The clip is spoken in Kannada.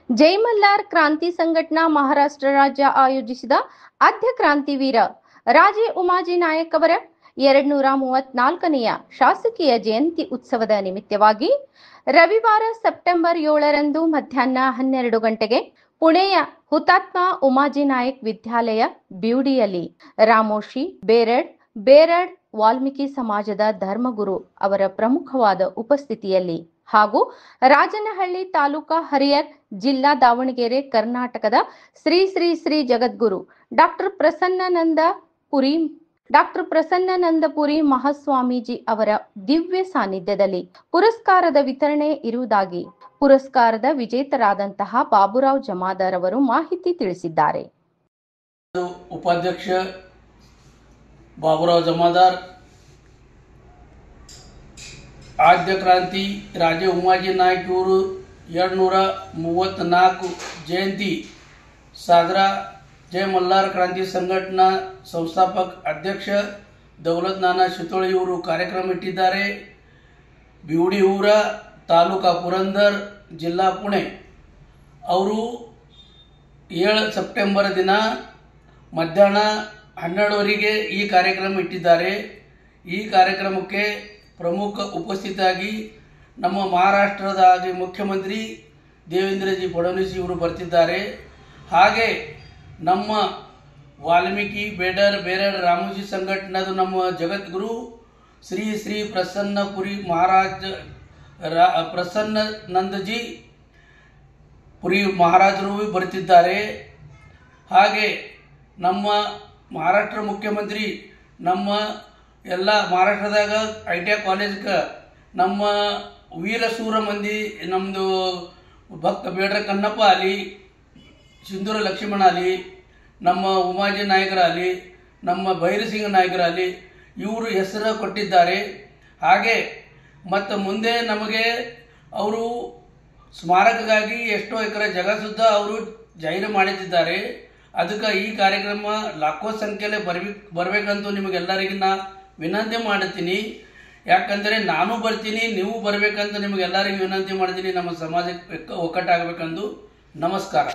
ಜೈ ಮಲ್ಲಾರ್ ಕ್ರಾಂತಿ ಸಂಘಟನಾ ಮಹಾರಾಷ್ಟ್ರ ರಾಜ್ಯ ಆಯೋಜಿಸಿದ ಆದ್ಯ ಕ್ರಾಂತಿವೀರ ರಾಜೆ ಉಮಾಜಿ ನಾಯಕ್ ಅವರ 234ನೆಯ ಶಾಸಕೀಯ ಜಯಂತಿ ಉತ್ಸವದ ನಿಮಿತ್ತವಾಗಿ ರವಿವಾರ ಸೆಪ್ಟೆಂಬರ್ 7ರಂದು ಮಧ್ಯಾಹ್ನ 12 ಗಂಟೆಗೆ ಪುಣೆಯ ಹುತಾತ್ಮ ಉಮಾಜಿ ನಾಯಕ್ ವಿದ್ಯಾಲಯ ಬ್ಯೂಡಿಯಲ್ಲಿ ರಾಮೋಶಿ ಬೇರಡ್ ವಾಲ್ಮೀಕಿ ಸಮಾಜದ ಧರ್ಮಗುರು ಅವರ ಪ್ರಮುಖವಾದ ಉಪಸ್ಥಿತಿಯಲ್ಲಿ ಹಾಗೂ ರಾಜನಹಳ್ಳಿ ತಾಲೂಕಾ ಹರಿಹರ್ ಜಿಲ್ಲಾ ದಾವಣಗೆರೆ ಕರ್ನಾಟಕದ ಶ್ರೀ ಶ್ರೀ ಶ್ರೀ ಜಗದ್ಗುರು ಡಾಕ್ಟರ್ ಪ್ರಸನ್ನನಂದಪುರಿ ಮಹಾಸ್ವಾಮೀಜಿ ಅವರ ದಿವ್ಯ ಸಾನ್ನಿಧ್ಯದಲ್ಲಿ ಪುರಸ್ಕಾರದ ವಿತರಣೆ ಇರುವುದಾಗಿ ಪುರಸ್ಕಾರದ ವಿಜೇತರಾದಂತಹ ಬಾಬುರಾವ್ ಜಮಾದಾರ್ ಅವರು ಮಾಹಿತಿ ತಿಳಿಸಿದ್ದಾರೆ. ಉಪಾಧ್ಯಕ್ಷ ಬಾಬುರಾವ್ ಜಮಾದಾರ್ ಆದ್ಯ ಕ್ರಾಂತಿ ರಾಜೆ ಉಮಾಜಿ ನಾಯಕ್ ಇವರು 234 ಜಯಂತಿ ಸಾದರ ಜೈ ಮಲ್ಲಾರ್ ಕ್ರಾಂತಿ ಸಂಘಟನಾ ಸಂಸ್ಥಾಪಕ ಅಧ್ಯಕ್ಷ ದೌಲತ್ ನಾನಾ ಶಿತೋಳಿ ಇವರು ಕಾರ್ಯಕ್ರಮ ಇಟ್ಟಿದ್ದಾರೆ. ಬಿವಡಿ ಊರ ತಾಲೂಕಾ ಪುರಂದರ್ ಜಿಲ್ಲಾ ಪುಣೆ ಅವರು 7 ಸೆಪ್ಟೆಂಬರ್ ದಿನ ಮಧ್ಯಾಹ್ನ 12 ಈ ಕಾರ್ಯಕ್ರಮ ಇಟ್ಟಿದ್ದಾರೆ. ಈ ಕಾರ್ಯಕ್ರಮಕ್ಕೆ ಪ್ರಮುಖ ಉಪಸ್ಥಿತಿಯಾಗಿ ನಮ್ಮ ಮಹಾರಾಷ್ಟ್ರದ ಮುಖ್ಯಮಂತ್ರಿ ದೇವೇಂದ್ರಜಿ ಫಡ್ನವೀಸ್ ಇವರು ಬರ್ತಿದ್ದಾರೆ. ಹಾಗೆ ನಮ್ಮ ವಾಲ್ಮೀಕಿ ಬೇರಡ್ ರಾಮೋಜಿ ಸಂಘಟನೆದು ನಮ್ಮ ಜಗದ್ಗುರು ಶ್ರೀ ಶ್ರೀ ಪ್ರಸನ್ನನಂದಜಿ ಪುರಿ ಮಹಾರಾಜರು ಬರ್ತಿದ್ದಾರೆ. ಹಾಗೆ ನಮ್ಮ ಮಹಾರಾಷ್ಟ್ರ ಮುಖ್ಯಮಂತ್ರಿ ನಮ್ಮ ಎಲ್ಲ ಮಹಾರಾಷ್ಟ್ರದಾಗ ITI ಕಾಲೇಜ್ಗೆ ನಮ್ಮ ವೀರಸೂರ ಮಂದಿ ನಮ್ಮದು ಭಕ್ತ ಬೇಡ್ರ ಕನ್ನಪ್ಪ ಅಲಿ, ಸಿಂಧೂರ ಲಕ್ಷ್ಮಣ ಅಲಿ, ನಮ್ಮ ಉಮಾಜಿ ನಾಯಕರಾಗಲಿ, ನಮ್ಮ ಭೈರಸಿಂಗ ನಾಯಕರಾಗಲಿ ಇವರು ಹೆಸರು ಕೊಟ್ಟಿದ್ದಾರೆ. ಹಾಗೆ ಮತ್ತು ಮುಂದೆ ನಮಗೆ ಅವರು ಸ್ಮಾರಕಗಾಗಿ ಎಷ್ಟೋ ಎಕರೆ ಜಾಗ ಸುದ್ದ ಅವರು ಜಾಹೀರು ಮಾಡಿದ್ದಾರೆ. ಅದಕ್ಕೆ ಈ ಕಾರ್ಯಕ್ರಮ ಲಾಖೋ ಸಂಖ್ಯೆಯಲ್ಲಿ ಬರಬೇಕಂತೂ ನಿಮಗೆಲ್ಲರಿಗೆ ನಾ ವಿನಂತಿ ಮಾಡುತ್ತೀನಿ. ಯಾಕಂದರೆ ನಾನು ಬರ್ತೀನಿ, ನೀವು ಬರಬೇಕಂತ ನಿಮಗೆಲ್ಲರಿಗೂ ವಿನಂತಿ ಮಾಡ್ತೀನಿ. ನಮ್ಮ ಸಮಾಜಕ್ಕೆ ಒಕ್ಕಟ್ಟಾಗಬೇಕಂದು. ನಮಸ್ಕಾರ.